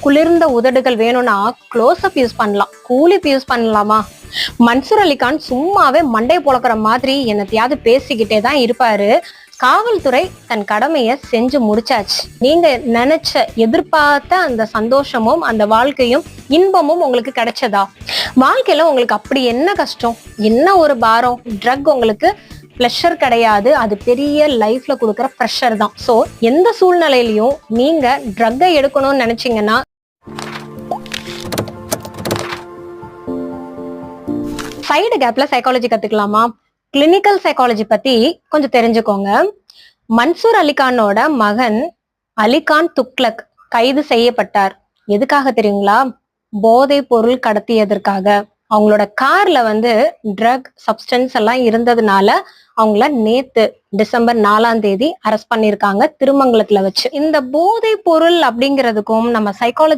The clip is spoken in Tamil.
குளிர்ந்த உதடுகள் வேணும்னா க்ளோஸ் அப் யூஸ் பண்ணலாம், கூலிப் யூஸ் பண்ணலாமா? மன்சூர் அலிகான் சும்மாவே மண்டை பொளக்குற மாதிரி என்னத்தையாவது பேசிக்கிட்டே தான் இருப்பாரு. காவல்துறை தன் கடமையை செஞ்சு முடிச்சாச்சு. நீங்க நினைச்ச எதிர்பார்த்த அந்த சந்தோஷமும் அந்த வாழ்க்கையும் இன்பமும் உங்களுக்கு கிடைச்சதா? வாழ்க்கையில உங்களுக்கு அப்படி என்ன கஷ்டம், என்ன ஒரு பாரம்? ட்ரக் உங்களுக்கு ப்ளஷர் கிடையாது, அது பெரிய லைஃப்ல கொடுக்குற ப்ரெஷர் தான். ஸோ எந்த சூழ்நிலையிலையும் நீங்க ட்ரக்கை எடுக்கணும்னு நினைச்சீங்கன்னா சைடு கேப்ல சைக்காலஜி கத்துக்கலாமா? கிளினிக்கல் சைக்காலஜி பத்தி கொஞ்சம் தெரிஞ்சுக்கோங்க. மன்சூர் அலிகானோட மகன் அலிகான் துக்ளக் கைது செய்யப்பட்டார். எதுக்காக தெரியுங்களா? போதை பொருள் கடத்தியதற்காக. அவங்களோட கார்ல ட்ரக் சப்ஸ்டன்ஸ் எல்லாம் இருந்ததுனால அவங்கள நேத்து டிசம்பர் 4ஆம் தேதி அரெஸ்ட் பண்ணிருக்காங்க திருமங்கலத்துல வச்சு. இந்த போதை பொருள் அப்படிங்கிறதுக்கும் நம்ம சைக்காலஜி